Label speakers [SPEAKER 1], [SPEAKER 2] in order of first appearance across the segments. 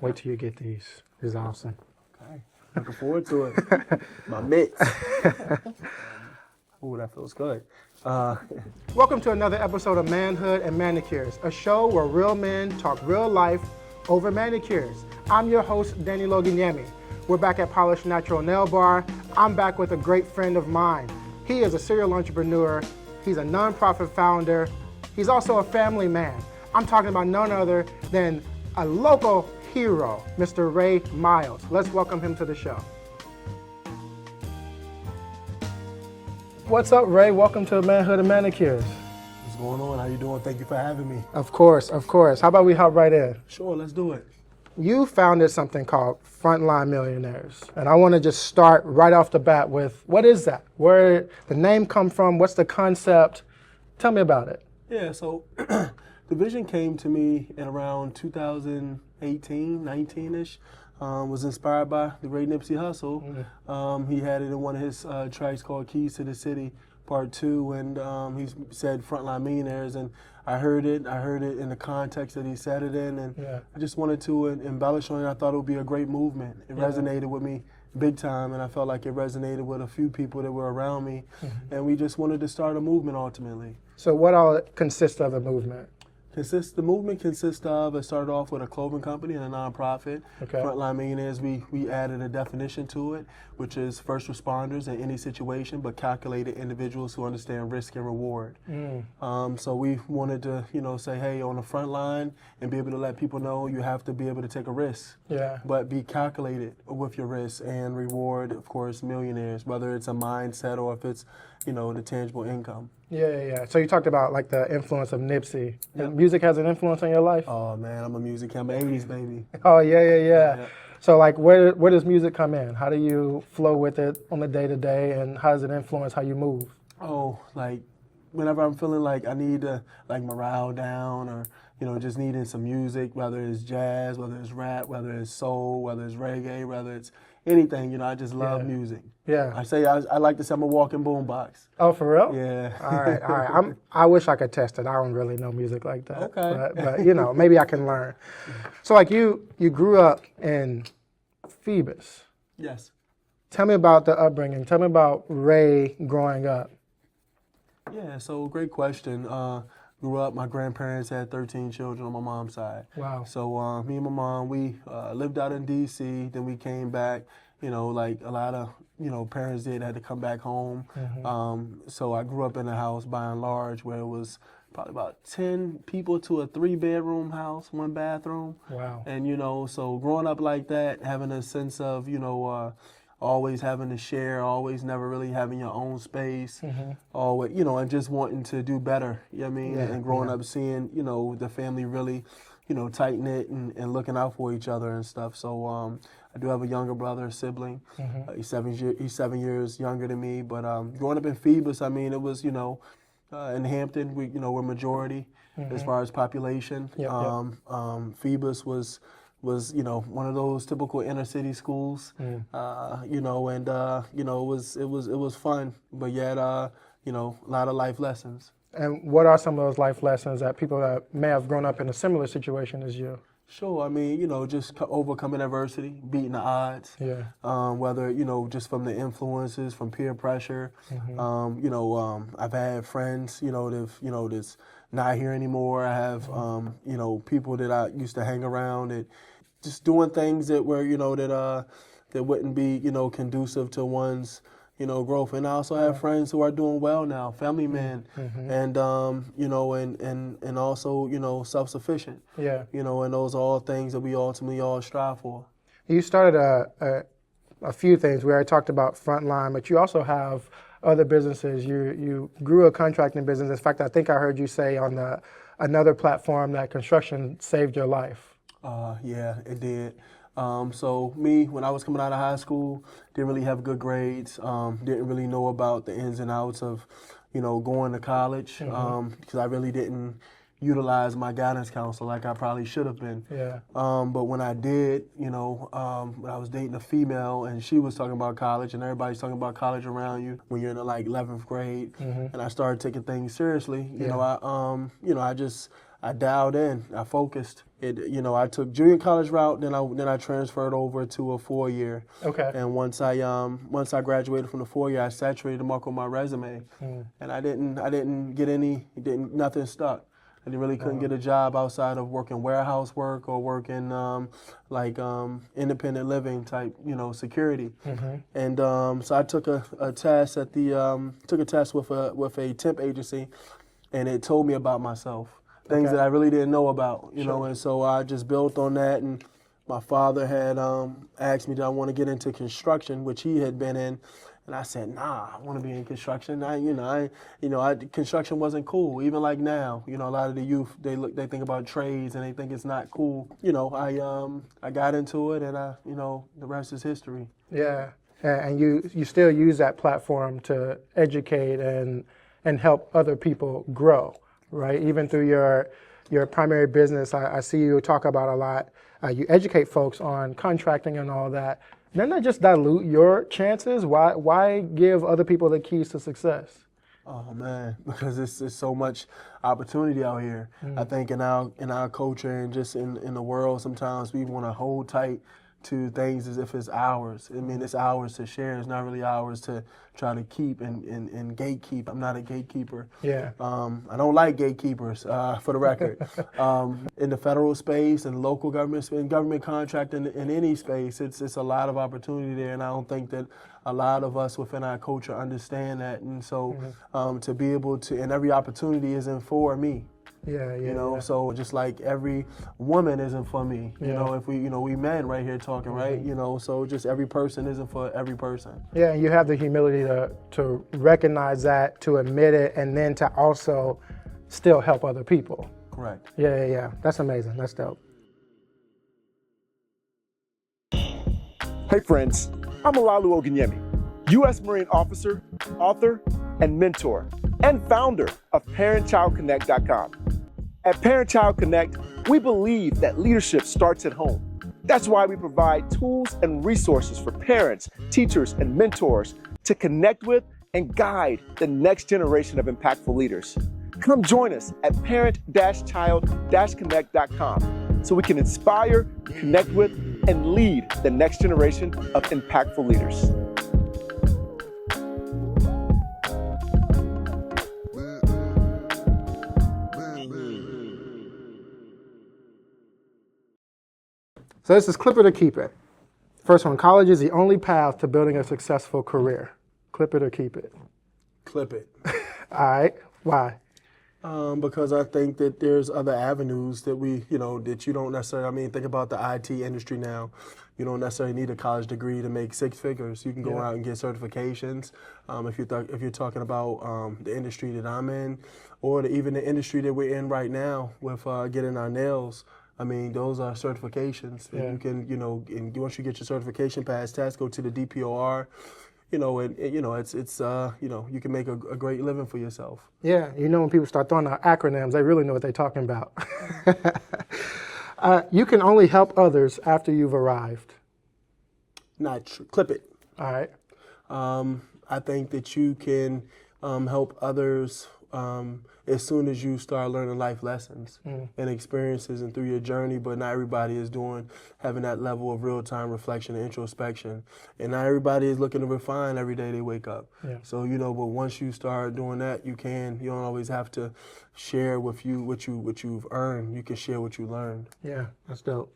[SPEAKER 1] Wait till you get these. This is awesome.
[SPEAKER 2] Okay. Looking forward to it. My mitts. Ooh, that feels good.
[SPEAKER 1] Welcome to another episode of Manhood and Manicures, a show where real men talk real life over manicures. I'm your host, Danny Loganyemi. We're back at Polished Natural Nail Bar. I'm back with a great friend of mine. He is a serial entrepreneur. He's a nonprofit founder. He's also a family man. I'm talking about none other than a local hero, Mr. Ray Miles. Let's welcome him to the show. What's up, Ray? Welcome to Manhood and Manicures.
[SPEAKER 2] What's going on? How you doing? Thank you for having me.
[SPEAKER 1] Of course, of course. How about we hop right in?
[SPEAKER 2] Sure, let's do it.
[SPEAKER 1] You founded something called Frontline Millionaires, and I want to just start right off the bat with, what is that? Where did the name come from? What's the concept? Tell me about it.
[SPEAKER 2] Yeah, so the vision came to me in around 2018, 19-ish. Was inspired by the great Nipsey Hussle. He had it in one of his tracks called Keys to the City, Part 2, and he said Frontline Millionaires, and I heard it in the context that he said it in, and I just wanted to embellish on it. I thought it would be a great movement. It resonated with me big time, and I felt like it resonated with a few people that were around me, and we just wanted to start a movement ultimately.
[SPEAKER 1] So what all consists of the movement?
[SPEAKER 2] The movement consists of, it started off with a clothing company and a nonprofit.
[SPEAKER 1] Okay. Frontline
[SPEAKER 2] Millionaires, we added a definition to it, which is first responders in any situation, but calculated individuals who understand risk and reward. So we wanted to, say, hey, on the front line and be able to let people know you have to be able to take a risk, but be calculated with your risk and reward, of course, millionaires, whether it's a mindset or if it's, the tangible income.
[SPEAKER 1] Yeah. So you talked about like the influence of Nipsey. Yep. Music has an influence on your life?
[SPEAKER 2] Oh man, I'm a music. I'm an 80s baby.
[SPEAKER 1] Oh yeah. So like where does music come in? How do you flow with it on the day to day, and how does it influence how you move?
[SPEAKER 2] Oh, like whenever I'm feeling like I need to like morale down, or just needing some music, whether it's jazz, whether it's rap, whether it's soul, whether it's reggae, whether it's anything, I just love music.
[SPEAKER 1] Yeah.
[SPEAKER 2] I like to say I'm a walking boombox.
[SPEAKER 1] Oh, for real?
[SPEAKER 2] Yeah.
[SPEAKER 1] All right. I wish I could test it. I don't really know music like that.
[SPEAKER 2] Okay.
[SPEAKER 1] But maybe I can learn. So like you grew up in Phoebus.
[SPEAKER 2] Yes.
[SPEAKER 1] Tell me about the upbringing. Tell me about Ray growing up.
[SPEAKER 2] Yeah, so great question. Grew up, my grandparents had 13 children on my mom's side.
[SPEAKER 1] Wow.
[SPEAKER 2] So me and my mom, we lived out in D.C., then we came back, like a lot of, parents had to come back home. So I grew up in a house by and large where it was probably about 10 people to a 3-bedroom house, 1 bathroom.
[SPEAKER 1] Wow.
[SPEAKER 2] And, so growing up like that, having a sense of, always having to share, always never really having your own space, always, and just wanting to do better, and growing up seeing, the family really, tight-knit and looking out for each other and stuff. So I do have a younger brother, a sibling. He's 7 years younger than me, but growing up in Phoebus, it was, in Hampton, we're majority as far as population. Phoebus was one of those typical inner city schools, and it was fun, but yet a lot of life lessons.
[SPEAKER 1] And what are some of those life lessons that people that may have grown up in a similar situation as you?
[SPEAKER 2] Sure, just overcoming adversity, beating the odds.
[SPEAKER 1] Yeah.
[SPEAKER 2] Whether just from the influences, from peer pressure. I've had friends, that's not here anymore. I have, people that I used to hang around that just doing things that were, that wouldn't be, conducive to one's, growth. And I also have friends who are doing well now, family men, and, and also, self-sufficient.
[SPEAKER 1] Yeah.
[SPEAKER 2] And those are all things that we ultimately all strive for.
[SPEAKER 1] You started a few things. We already talked about Frontline, but you also have other businesses. You grew a contracting business. In fact, I think I heard you say on another platform that construction saved your life.
[SPEAKER 2] Yeah, it did. So me, when I was coming out of high school, didn't really have good grades, didn't really know about the ins and outs of, going to college, because I really didn't utilize my guidance counselor like I probably should have been.
[SPEAKER 1] Yeah.
[SPEAKER 2] But when I did, when I was dating a female and she was talking about college and everybody's talking about college around you when you're in like 11th grade, and I started taking things seriously, I I dialed in. I focused. I took junior college route. Then I transferred over to a 4-year.
[SPEAKER 1] Okay.
[SPEAKER 2] And once I graduated from the 4-year, I saturated the mark on my resume, and I didn't get nothing stuck. I really couldn't get a job outside of working warehouse work or working independent living type, security. And so I took a test with a temp agency, and it told me about myself, things that I really didn't know about, know. And so I just built on that. And my father had asked me, did I want to get into construction, which he had been in. And I said, nah, I want to be in construction. Construction wasn't cool. Even like now, a lot of the youth, they think about trades and they think it's not cool. I got into it, and the rest is history.
[SPEAKER 1] Yeah, and you still use that platform to educate and help other people grow, right? Even through your primary business, I see you talk about a lot. You educate folks on contracting and all that. Doesn't that just dilute your chances? Why give other people the keys to success?
[SPEAKER 2] Oh man, because it's so much opportunity out here. I think in our culture and just in the world, sometimes we want to hold tight to things as if it's ours. I mean, it's ours to share. It's not really ours to try to keep and gatekeep. I'm not a gatekeeper.
[SPEAKER 1] Yeah.
[SPEAKER 2] I don't like gatekeepers, for the record. In the federal space and local government, in government contracting, in any space, it's a lot of opportunity there, and I don't think that a lot of us within our culture understand that. And so to be able to, and every opportunity isn't for me.
[SPEAKER 1] Yeah.
[SPEAKER 2] So just like every woman isn't for me, if we men right here talking, right? So just every person isn't for every person.
[SPEAKER 1] Yeah, and you have the humility to recognize that, to admit it, and then to also still help other people.
[SPEAKER 2] Correct.
[SPEAKER 1] Yeah. That's amazing. That's dope.
[SPEAKER 3] Hey friends, I'm Olalu Ogunyemi, U.S. Marine officer, author, and mentor, and founder of ParentChildConnect.com. At Parent Child Connect, we believe that leadership starts at home. That's why we provide tools and resources for parents, teachers, and mentors to connect with and guide the next generation of impactful leaders. Come join us at parent-child-connect.com so we can inspire, connect with, and lead the next generation of impactful leaders.
[SPEAKER 1] So this is clip it or keep it. First one, college is the only path to building a successful career. Clip it or keep it.
[SPEAKER 2] Clip it.
[SPEAKER 1] All right. Why?
[SPEAKER 2] Because I think that there's other avenues that that you don't necessarily, think about the IT industry now. You don't necessarily need a college degree to make 6 figures. You can go out and get certifications. If you're talking about the industry that I'm in, or even the industry that we're in right now with getting our nails. Those are certifications.
[SPEAKER 1] Yeah.
[SPEAKER 2] And you can, and once you get your certification pass test, go to the DPOR. You can make a great living for yourself.
[SPEAKER 1] Yeah, when people start throwing out acronyms, they really know what they're talking about. You can only help others after you've arrived.
[SPEAKER 2] Not true. Clip it.
[SPEAKER 1] All right.
[SPEAKER 2] I think that you can help others as soon as you start learning life lessons and experiences and through your journey, but not everybody is having that level of real-time reflection and introspection. And not everybody is looking to refine every day they wake up. Yeah. So, but once you start doing that, you don't always have to share with you what you've earned. You can share what you learned.
[SPEAKER 1] Yeah, that's dope.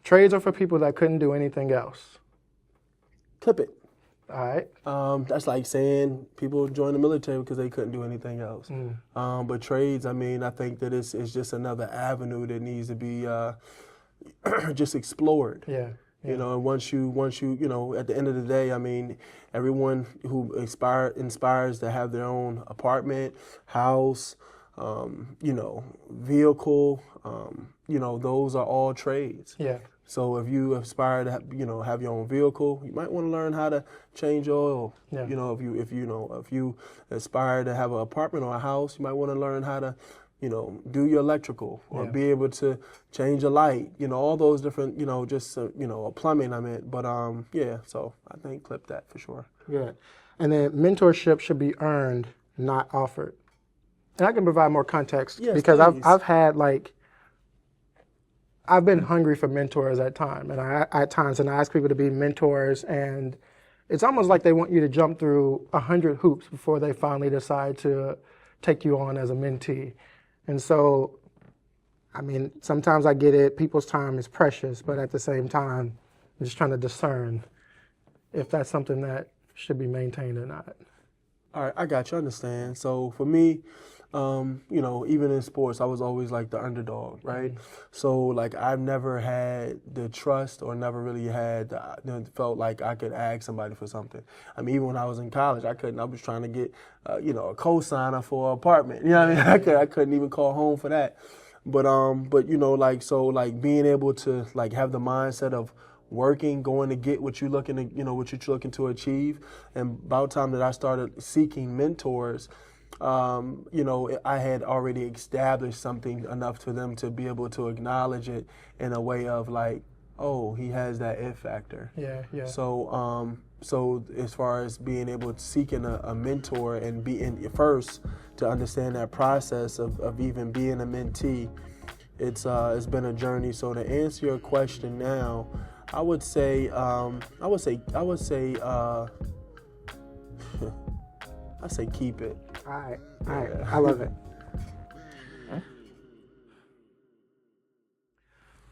[SPEAKER 1] Trades are for people that couldn't do anything else.
[SPEAKER 2] Clip it.
[SPEAKER 1] All right.
[SPEAKER 2] That's like saying people join the military because they couldn't do anything else. But trades, I think that it's just another avenue that needs to be just explored.
[SPEAKER 1] Yeah.
[SPEAKER 2] And once you, at the end of the day, everyone who inspires to have their own apartment, house, vehicle, those are all trades.
[SPEAKER 1] Yeah.
[SPEAKER 2] So if you aspire to have your own vehicle, you might want to learn how to change oil.
[SPEAKER 1] Yeah.
[SPEAKER 2] If you aspire to have an apartment or a house, you might want to learn how to, do your electrical or be able to change a light. All those different, plumbing. But so I think clip that for sure.
[SPEAKER 1] Good. And then mentorship should be earned, not offered. And I can provide more context
[SPEAKER 2] Yes,
[SPEAKER 1] because
[SPEAKER 2] please.
[SPEAKER 1] I've been hungry for mentors at times, and I ask people to be mentors, and it's almost like they want you to jump through 100 hoops before they finally decide to take you on as a mentee. And so, I mean, sometimes I get it. People's time is precious, but at the same time, I'm just trying to discern if that's something that should be maintained or not.
[SPEAKER 2] All right, I got you. I understand. So for me, even in sports, I was always like the underdog, right? So like I've never had the trust or never really felt like I could ask somebody for something. I mean, even when I was in college, I was trying to get, a co-signer for an apartment. You know what I mean? I couldn't even call home for that. But being able to like have the mindset of working, going to get what you're looking to achieve. And about time that I started seeking mentors, I had already established something enough for them to be able to acknowledge it in a way of like, oh, he has that it factor.
[SPEAKER 1] Yeah.
[SPEAKER 2] So as far as being able to seeking a mentor and being first to understand that process of even being a mentee, it's been a journey. So to answer your question now, I would say keep it.
[SPEAKER 1] All right. I love it.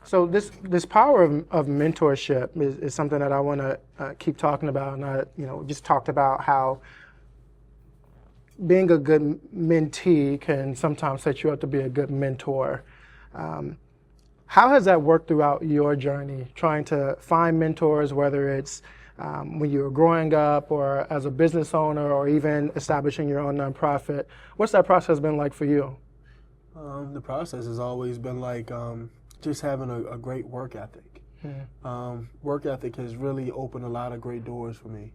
[SPEAKER 1] So this power of mentorship is something that I want to keep talking about. And I, just talked about how being a good mentee can sometimes set you up to be a good mentor. How has that worked throughout your journey, trying to find mentors, whether it's when you were growing up or as a business owner or even establishing your own nonprofit? What's that process been like for you?
[SPEAKER 2] The process has always been like just having a great work ethic. Work ethic has really opened a lot of great doors for me,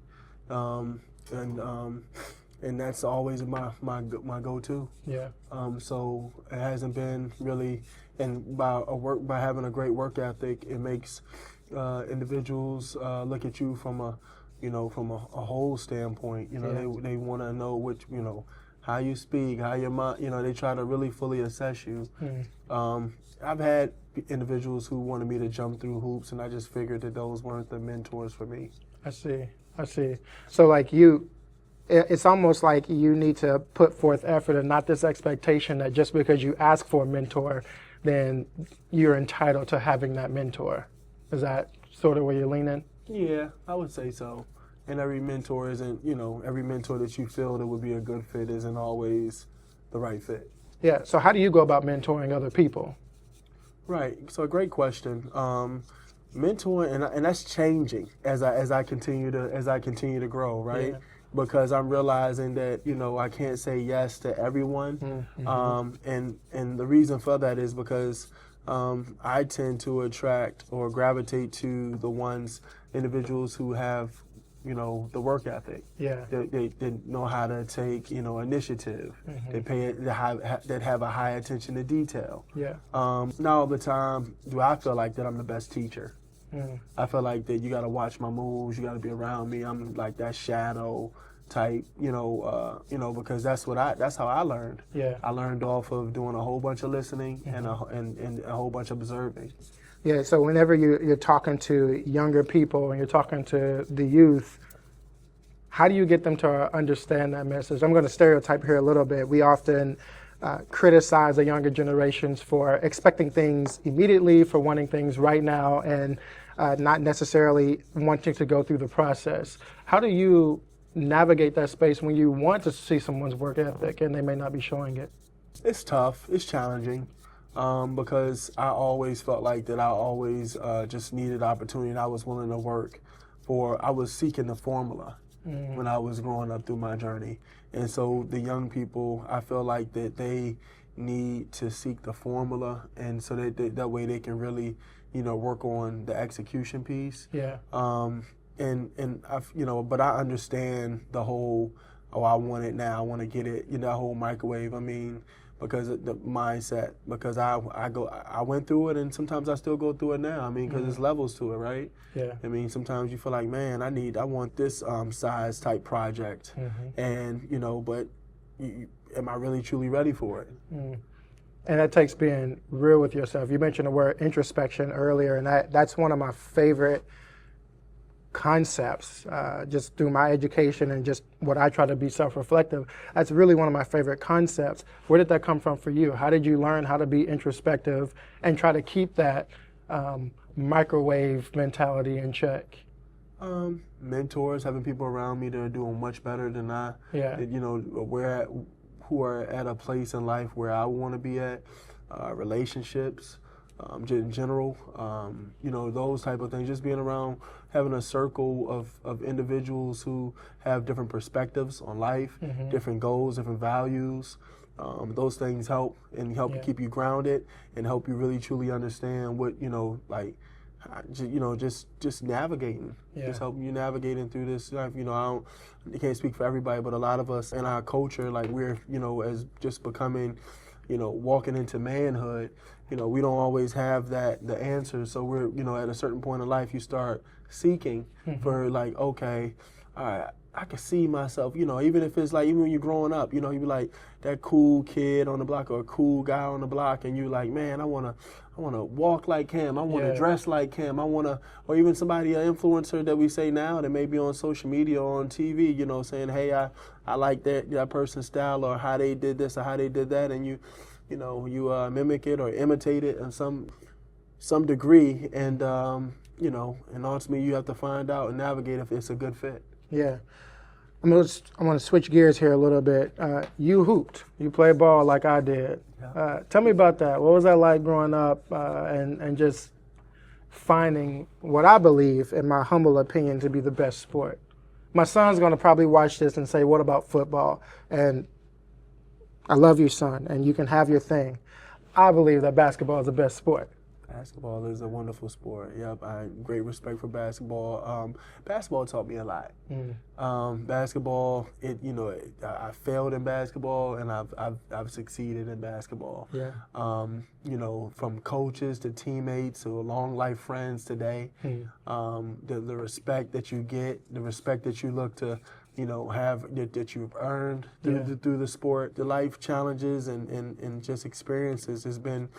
[SPEAKER 2] and that's always my go-to.
[SPEAKER 1] Yeah.
[SPEAKER 2] So it hasn't been really, and by having a great work ethic, it makes individuals look at you from a whole standpoint. They want to know how you speak, how your mind. They try to really fully assess you. I've had individuals who wanted me to jump through hoops, and I just figured that those weren't the mentors for me.
[SPEAKER 1] I see. So like it's almost like you need to put forth effort and not this expectation that just because you ask for a mentor, then you're entitled to having that mentor. Is that sort of where you're leaning?
[SPEAKER 2] Yeah, I would say so. And every mentor every mentor that you feel that would be a good fit isn't always the right fit.
[SPEAKER 1] Yeah, so how do you go about mentoring other people?
[SPEAKER 2] Right, so a great question. Mentoring, and that's changing as I continue to grow, right? Yeah. Because I'm realizing that, I can't say yes to everyone. And the reason for that is because I tend to attract or gravitate to the individuals who have, the work ethic.
[SPEAKER 1] Yeah.
[SPEAKER 2] They know how to take, initiative. That have a high attention to detail.
[SPEAKER 1] Yeah.
[SPEAKER 2] Not all the time do I feel like that I'm the best teacher. I feel like that you got to watch my moves. You got to be around me. I'm like that shadow type, because that's how I learned.
[SPEAKER 1] Yeah.
[SPEAKER 2] I learned off of doing a whole bunch of listening and a whole bunch of observing.
[SPEAKER 1] Yeah. So whenever you're talking to younger people and you're talking to the youth, how do you get them to understand that message? I'm going to stereotype here a little bit. We often criticize the younger generations for expecting things immediately, for wanting things right now, and not necessarily wanting to go through the process. How do you navigate that space when you want to see someone's work ethic and they may not be showing it?
[SPEAKER 2] It's tough. It's challenging because I always felt like that I always just needed opportunity and I was willing to work for. I was seeking the formula when I was growing up through my journey. And so the young people, I feel like that they need to seek the formula, and so that way they can really, work on the execution piece.
[SPEAKER 1] Yeah.
[SPEAKER 2] And but I understand the whole, I want it now, I want to get it, that whole microwave. I mean, because of the mindset, because I went through it, and sometimes I still go through it now. I mean, because there's levels to it, right?
[SPEAKER 1] Yeah.
[SPEAKER 2] I mean, sometimes you feel like, man, I want this size type project, and but am I really truly ready for it?
[SPEAKER 1] And that takes being real with yourself. You mentioned the word introspection earlier, and that's one of my favorite concepts, just through my education and just what I try to be self-reflective. That's really one of my favorite concepts. Where did that come from for you? How did you learn how to be introspective and try to keep that microwave mentality in check?
[SPEAKER 2] Mentors, having people around me that are doing much better than I.
[SPEAKER 1] Yeah.
[SPEAKER 2] You know, who are at a place in life where I want to be at. Relationships, in general, you know, those type of things. Just being around, having a circle of individuals who have different perspectives on life, different goals, different values. Those things help keep you grounded and help you really truly understand what, you know, like, you know, just navigating, just helping you navigating through this life. You know, I can't speak for everybody, but a lot of us in our culture, like we're, you know, as just becoming, you know, walking into manhood, you know, we don't always have the answer. So we're, you know, at a certain point in life, you start seeking for like, okay, all right, I can see myself, you know, even if it's like, even when you're growing up, you know, you be like that cool kid on the block or a cool guy on the block, and you like, man, I wanna walk like him, I wanna dress like him, or even somebody, an influencer that we say now that may be on social media or on TV, you know, saying, hey, I like that person's style or how they did this or how they did that, and you mimic it or imitate it in some degree, and you know, and ultimately you have to find out and navigate if it's a good fit.
[SPEAKER 1] Yeah. I'm going to switch gears here a little bit. You hooped. You played ball like I did. Tell me about that. What was that like growing up and just finding what I believe, in my humble opinion, to be the best sport? My son's going to probably watch this and say, what about football? And I love you, son, and you can have your thing. I believe that basketball is the best sport.
[SPEAKER 2] Basketball is a wonderful sport. Yep, I have great respect for basketball. Basketball taught me a lot. Basketball, I failed in basketball, and I've succeeded in basketball.
[SPEAKER 1] Yeah.
[SPEAKER 2] You know, from coaches to teammates to long life friends today. The respect that you get, the respect that you look to, you know, have that you've earned through the sport, the life challenges and just experiences has been,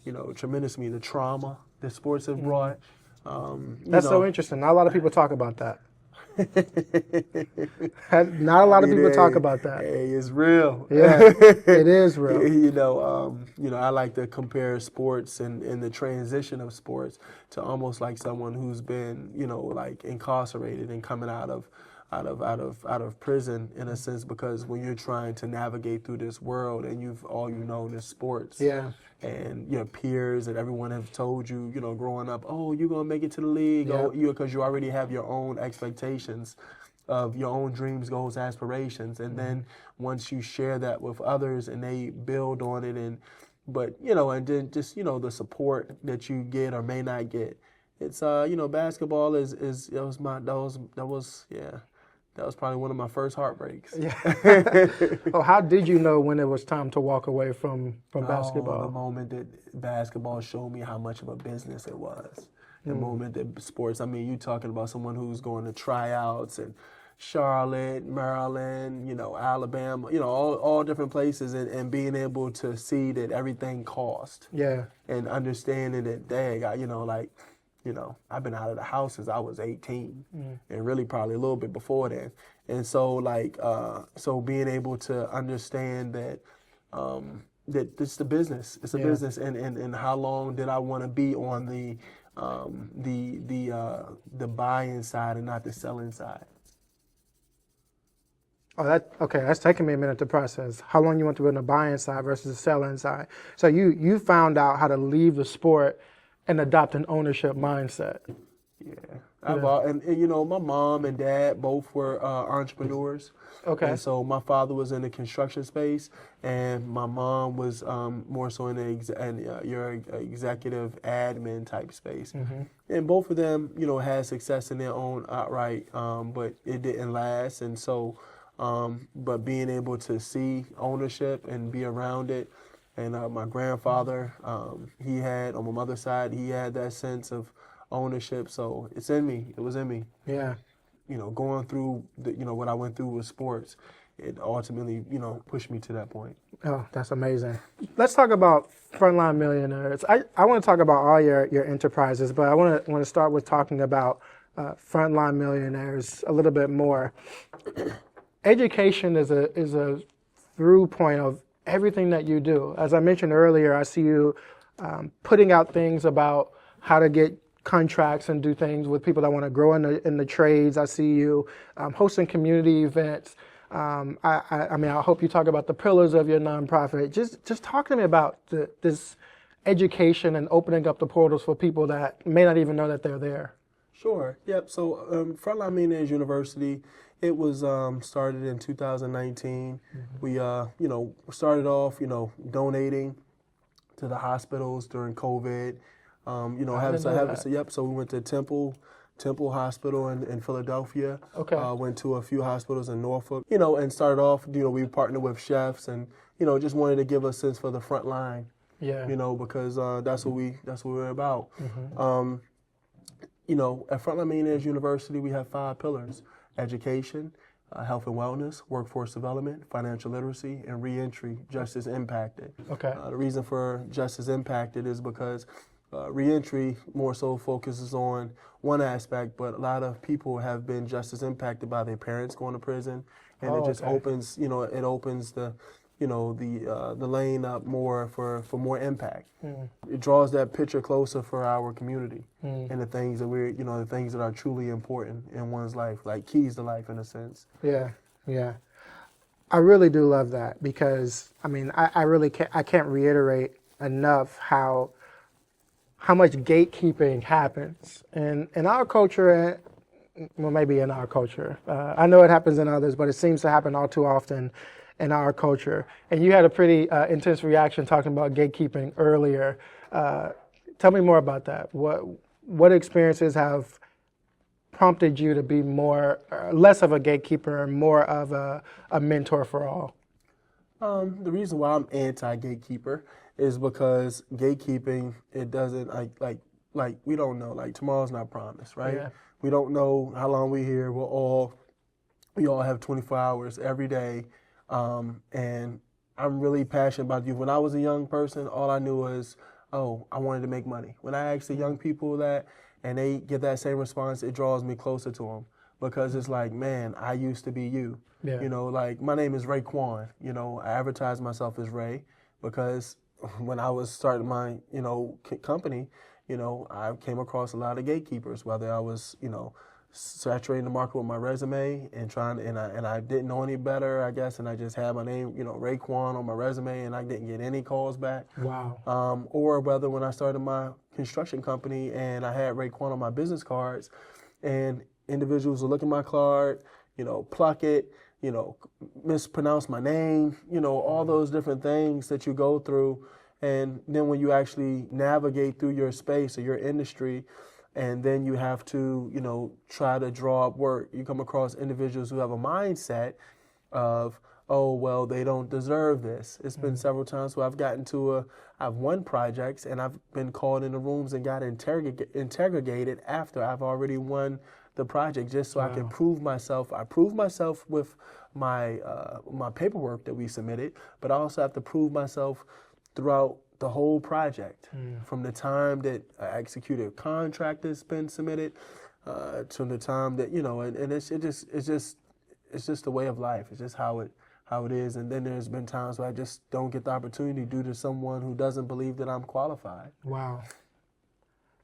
[SPEAKER 2] you know, tremendous to me. The trauma that sports have brought.
[SPEAKER 1] That's so interesting. Not a lot of people talk about that. Not a lot of people talk about that.
[SPEAKER 2] Hey, it's real.
[SPEAKER 1] Yeah, it is real.
[SPEAKER 2] You know, I like to compare sports and the transition of sports to almost like someone who's been, you know, like incarcerated and coming out of prison, in a sense, because when you're trying to navigate through this world and all you know is sports.
[SPEAKER 1] Yeah.
[SPEAKER 2] And your peers and everyone have told you, you know, growing up, oh, you're gonna make it to the league, because you already have your own expectations of your own dreams, goals, aspirations, and then once you share that with others and they build on it, but you know, and then just, you know, the support that you get or may not get, it's you know, basketball that was probably one of my first heartbreaks.
[SPEAKER 1] Yeah. Oh, how did you know when it was time to walk away from basketball?
[SPEAKER 2] The moment that basketball showed me how much of a business it was. The moment that sports, I mean, you talking about someone who's going to tryouts in Charlotte, Maryland, you know, Alabama, you know, all different places, and being able to see that everything cost. Yeah. And understanding that, dang, you know, like, you know, I've been out of the house since I was 18, and really probably a little bit before then. And so, like, so being able to understand that that it's the business, it's a business, and how long did I want to be on the buying side and not the selling side.
[SPEAKER 1] Oh, that's taking me a minute to process. How long you want to be on the buying side versus the selling side. So you found out how to leave the sport and adopt an ownership mindset.
[SPEAKER 2] Yeah. And you know, my mom and dad both were entrepreneurs. Okay. And so my father was in the construction space, and my mom was more so in your executive admin type space. And both of them, you know, had success in their own outright, but it didn't last. And so, but being able to see ownership and be around it. And my grandfather, he had, on my mother's side, he had that sense of ownership. So it's in me. It was in me. Yeah. You know, going through, you know, what I went through with sports it ultimately, pushed me to that point.
[SPEAKER 1] Oh, that's amazing. Let's talk about Frontline Millionaires. I want to talk about all your enterprises, but I want to start with talking about Frontline Millionaires a little bit more. Education is a through point of everything that you do. As I mentioned earlier, I see you putting out things about how to get contracts and do things with people that want to grow in the trades. I see you hosting community events. I hope you talk about the pillars of your nonprofit. Just talk to me about this education and opening up the portals for people that may not even know that they're there.
[SPEAKER 2] Sure. Yep. So Frontline Millionaires University, it was started in 2019. We started off donating to the hospitals during COVID. So we went to Temple Hospital in Philadelphia.
[SPEAKER 1] Okay.
[SPEAKER 2] Went to a few hospitals in Norfolk, and started off, we partnered with chefs and, just wanted to give a sense for the front line.
[SPEAKER 1] Yeah.
[SPEAKER 2] Because that's what we're about. At Frontline Millionaires University, we have 5 pillars: education, health and wellness, workforce development, financial literacy, and reentry, justice impacted.
[SPEAKER 1] Okay.
[SPEAKER 2] The reason for justice impacted is because reentry more so focuses on one aspect, but a lot of people have been justice impacted by their parents going to prison, and it just opens, it opens the lane up more for more impact. It draws that picture closer for our community and the things that the things that are truly important in one's life, like keys to life in a sense.
[SPEAKER 1] Yeah, yeah. I really do love that because, I really can't reiterate enough how much gatekeeping happens in our culture, well, maybe in our culture. I know it happens in others, but it seems to happen all too often in our culture. And you had a pretty intense reaction talking about gatekeeping earlier. Tell me more about that. What experiences have prompted you to be less of a gatekeeper and more of a mentor for all?
[SPEAKER 2] The reason why I'm anti-gatekeeper is because gatekeeping, it doesn't, like we don't know, like tomorrow's not promised, right?
[SPEAKER 1] Yeah.
[SPEAKER 2] We don't know how long we're here. We all have 24 hours every day. And I'm really passionate about youth. When I was a young person, all I knew was, I wanted to make money. When I ask the young people that, and they get that same response, it draws me closer to them because it's like, man, I used to be you.
[SPEAKER 1] Yeah.
[SPEAKER 2] Like my name is Ray Kwan. I advertise myself as Ray because when I was starting my, company, I came across a lot of gatekeepers, whether I was, saturating the market with my resume and I didn't know any better, I guess, and I just had my name, Ray Kwan on my resume and I didn't get any calls back.
[SPEAKER 1] Wow.
[SPEAKER 2] Or whether when I started my construction company and I had Ray Kwan on my business cards and individuals would look at my card, pluck it, mispronounce my name, all those different things that you go through. And then when you actually navigate through your space or your industry, and then you have to, try to draw up work, you come across individuals who have a mindset of, oh, well, they don't deserve this. It's been several times where I've won projects and I've been called into rooms and got interrogated after I've already won the project just so I can prove myself. I prove myself with my paperwork that we submitted, but I also have to prove myself throughout the whole project, from the time that I executed a contract that's been submitted to the time that and it's just the way of life. It's just how it is. And then there's been times where I just don't get the opportunity due to someone who doesn't believe that I'm qualified.
[SPEAKER 1] Wow.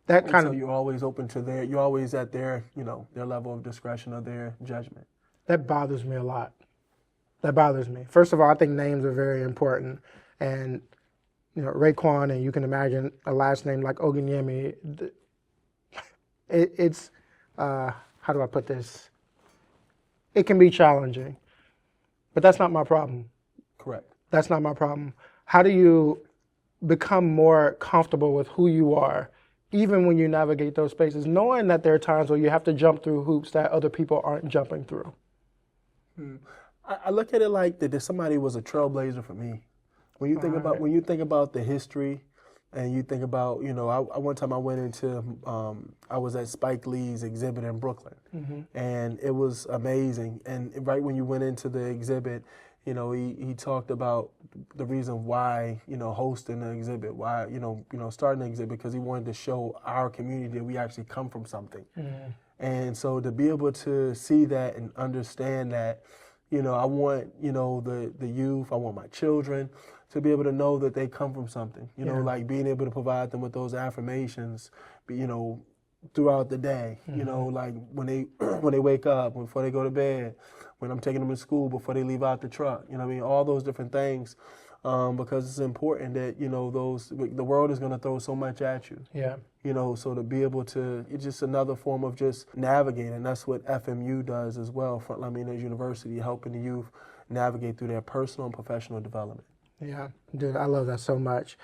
[SPEAKER 2] So you're always open to you're always at their their level of discretion or their judgment.
[SPEAKER 1] That bothers me a lot. That bothers me. First of all, I think names are very important, and Raekwon, and you can imagine a last name like Ogunyemi. It's how do I put this? It can be challenging, but that's not my problem.
[SPEAKER 2] Correct.
[SPEAKER 1] That's not my problem. How do you become more comfortable with who you are, even when you navigate those spaces, knowing that there are times where you have to jump through hoops that other people aren't jumping through?
[SPEAKER 2] I look at it like that somebody was a trailblazer for me. When you think about the history And you think about, I one time I went into, I was at Spike Lee's exhibit in Brooklyn, and it was amazing. And right when you went into the exhibit, he talked about the reason why, hosting the exhibit, why, starting the exhibit, because he wanted to show our community that we actually come from something. And so to be able to see that and understand that, I want, the youth, I want my children to be able to know that they come from something, like being able to provide them with those affirmations, throughout the day, like when they wake up, before they go to bed, when I'm taking them to school, before they leave out the truck, all those different things, because it's important that, the world is going to throw so much at you.
[SPEAKER 1] Yeah.
[SPEAKER 2] So to be able to, it's just another form of just navigating. That's what FMU does as well, Frontline Mentoring University, helping the youth navigate through their personal and professional development.
[SPEAKER 1] Yeah, dude, I love that so much.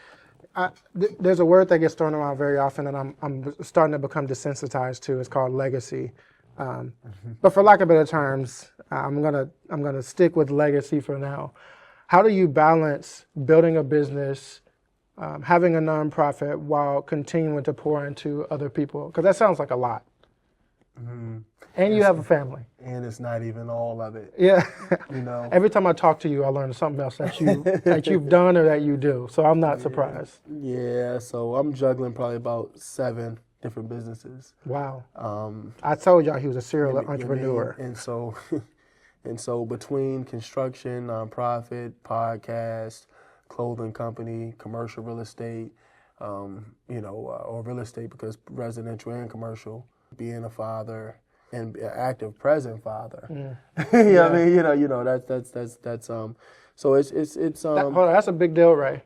[SPEAKER 1] There's a word that gets thrown around very often, and I'm starting to become desensitized to. It's called legacy. But for lack of better terms, I'm gonna stick with legacy for now. How do you balance building a business, having a nonprofit, while continuing to pour into other people? Because that sounds like a lot. And you have a family.
[SPEAKER 2] And it's not even all of it.
[SPEAKER 1] Yeah. Every time I talk to you, I learn something else that you've done or that you do. So I'm not surprised.
[SPEAKER 2] Yeah. So I'm juggling probably about 7 different businesses.
[SPEAKER 1] Wow. I told y'all he was a serial
[SPEAKER 2] I mean,
[SPEAKER 1] entrepreneur.
[SPEAKER 2] And so between construction, nonprofit, podcast, clothing company, commercial real estate, or real estate because residential and commercial, being a father and an active present father.
[SPEAKER 1] Yeah.
[SPEAKER 2] I mean, that's so it's
[SPEAKER 1] Hold on, that's a big deal, Ray.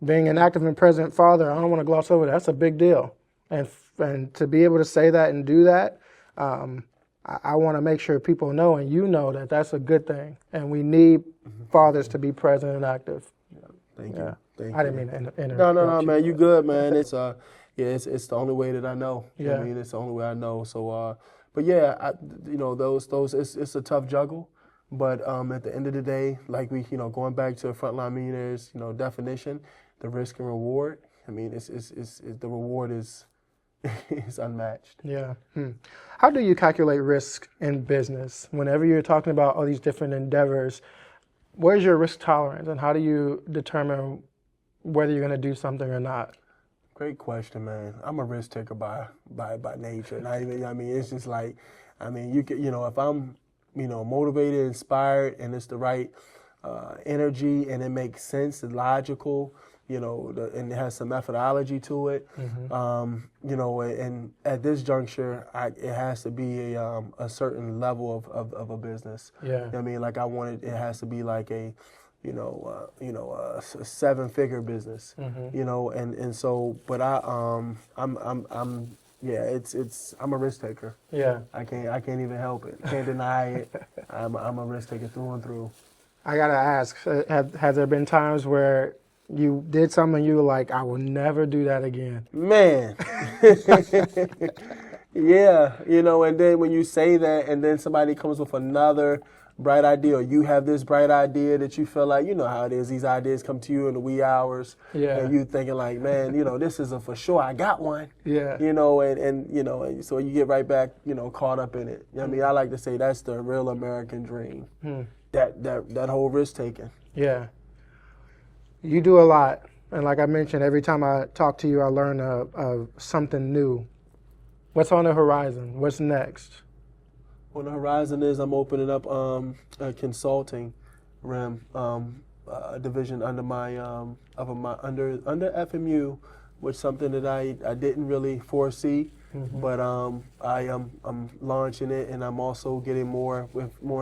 [SPEAKER 1] Being an active and present father, I don't want to gloss over that. That's a big deal. And to be able to say that and do that, I want to make sure people know, and that that's a good thing. And we need fathers to be present and active.
[SPEAKER 2] Yeah, thank you.
[SPEAKER 1] I didn't mean to interrupt.
[SPEAKER 2] No, man, you good, man. It's it's the only way that I know.
[SPEAKER 1] Yeah.
[SPEAKER 2] I mean, it's the only way I know. So, but yeah, those it's a tough juggle. But at the end of the day, like we, going back to Frontline Millionaires, definition, the risk and reward. I mean, it's the reward is unmatched.
[SPEAKER 1] Yeah. How do you calculate risk in business? Whenever you're talking about all these different endeavors, where's your risk tolerance, and how do you determine whether you're going to do something or not?
[SPEAKER 2] Great question, man. I'm a risk taker by nature. Not even, it's just like, you could, if I'm, motivated, inspired, and it's the right energy, and it makes sense, it's logical, and it has some methodology to it, and at this juncture, it has to be a certain level of a business.
[SPEAKER 1] Yeah.
[SPEAKER 2] Like it has to be like a 7-figure business, and so, but I'm a risk taker.
[SPEAKER 1] Yeah.
[SPEAKER 2] I can't even help it. Can't deny it. I'm a risk taker through and through.
[SPEAKER 1] I gotta ask, have there been times where you did something and you were like, I will never do that again?
[SPEAKER 2] Man. Yeah, and then when you say that and then somebody comes with another bright idea, or you have this bright idea that you feel like, how it is, these ideas come to you in the wee hours, and you thinking like, man, this is a for sure, I got one, and so you get right back, caught up in it. I mean, I like to say that's the real American dream, that whole risk taking.
[SPEAKER 1] Yeah. You do a lot, and like I mentioned, every time I talk to you, I learn of something new. What's on the horizon? What's next?
[SPEAKER 2] On the horizon is I'm opening up a consulting realm, division under my under FMU, which is something that I didn't really foresee, but I'm launching it, and I'm also getting more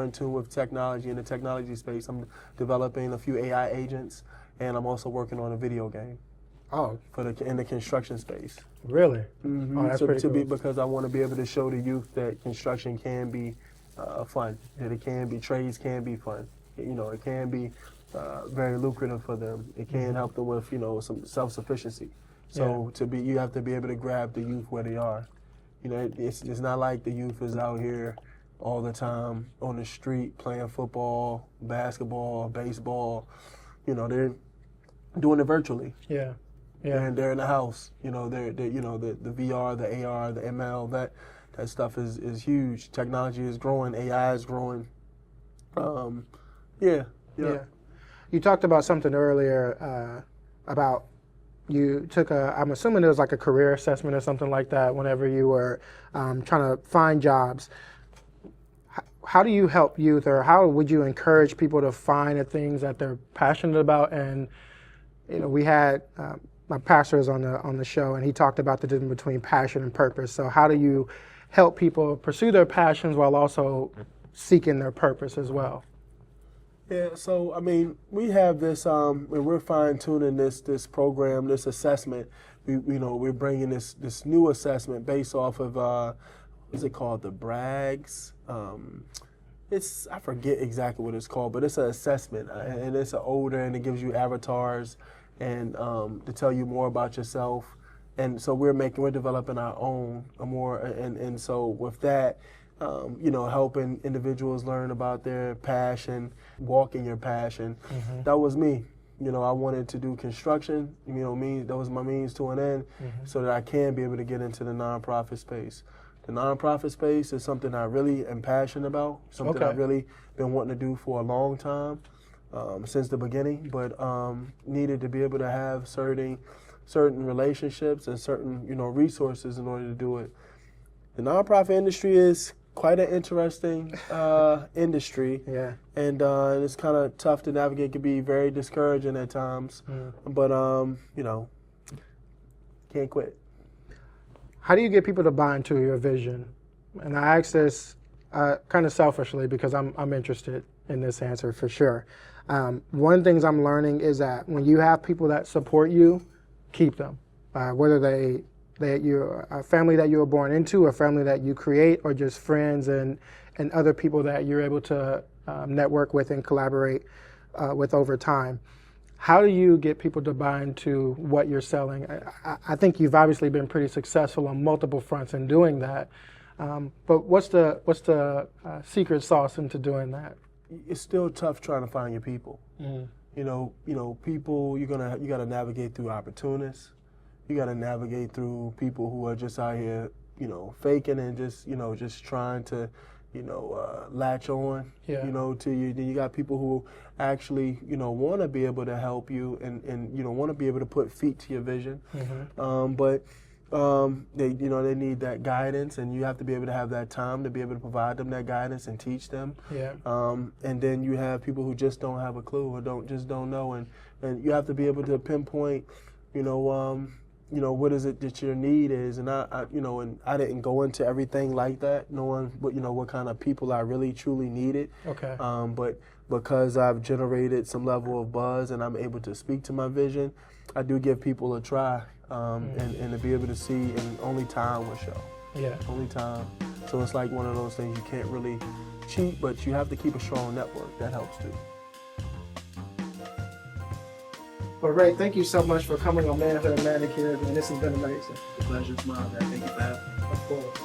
[SPEAKER 2] in tune with technology in the technology space. I'm developing a few AI agents, and I'm also working on a video game.
[SPEAKER 1] Oh,
[SPEAKER 2] in the construction space.
[SPEAKER 1] Really?
[SPEAKER 2] Mm-hmm.
[SPEAKER 1] Oh, that's pretty cool.
[SPEAKER 2] Because I want to be able to show the youth that construction can be fun, that it can be, trades can be fun. It can be very lucrative for them. It can help them with, some self-sufficiency. So you have to be able to grab the youth where they are. It's not like the youth is out here all the time on the street playing football, basketball, baseball. They're doing it virtually.
[SPEAKER 1] Yeah. Yeah.
[SPEAKER 2] They're in the house. You know, they're you know, the VR, the AR, the ML, that stuff is huge. Technology is growing, AI is growing. Yeah.
[SPEAKER 1] You talked about something earlier about you took I'm assuming it was like a career assessment or something like that whenever you were trying to find jobs. How do you help youth, or how would you encourage people to find the things that they're passionate about? And, you know, we had my pastor is on the show, and he talked about the difference between passion and purpose. So how do you help people pursue their passions while also seeking their purpose as well?
[SPEAKER 2] Yeah, so I mean, we have this, and we're fine-tuning this program, this assessment. We're bringing this new assessment based off of what's it called, the Braggs. I forget exactly what it's called, but it's an assessment, and it's older, and it gives you avatars and to tell you more about yourself. And so we're developing our own and so with that. Helping individuals learn about their passion, walking your passion. Mm-hmm. That was me. I wanted to do construction. That was my means to an end, so that I can be able to get into the nonprofit space. The nonprofit space is something I really am passionate about, something I've really been wanting to do for a long time, since the beginning, but needed to be able to have certain relationships and certain, resources in order to do it. The nonprofit industry is quite an interesting industry, and it's kind of tough to navigate. It can be very discouraging at times, but can't quit.
[SPEAKER 1] How do you get people to buy into your vision? And I ask this kind of selfishly because I'm interested in this answer for sure. One of the things I'm learning is that when you have people that support you, keep them, whether that you're a family that you were born into, a family that you create, or just friends and other people that you're able to network with and collaborate with over time. How do you get people to buy into what you're selling? I think you've obviously been pretty successful on multiple fronts in doing that. But what's the secret sauce into doing that?
[SPEAKER 2] It's still tough trying to find your people. People, you got to navigate through opportunists. You got to navigate through people who are just out here, faking and just trying to, latch on, to you. Then you got people who actually, want to be able to help you and want to be able to put feet to your vision. But they need that guidance, and you have to be able to have that time to be able to provide them that guidance and teach them. And then you have people who just don't have a clue or don't know, and you have to be able to pinpoint, what is it that your need is, and I didn't go into everything like that, knowing what kind of people I really truly needed. But because I've generated some level of buzz and I'm able to speak to my vision, I do give people a try, and to be able to see, and only time will show. Only time. So it's like one of those things you can't really cheat, but you have to keep a strong network. That helps too.
[SPEAKER 1] Well, Ray, thank you so much for coming on Manhood and Manicures, man. This has been amazing.
[SPEAKER 2] The pleasure's mine, man. Thank you for having me.
[SPEAKER 1] Of course.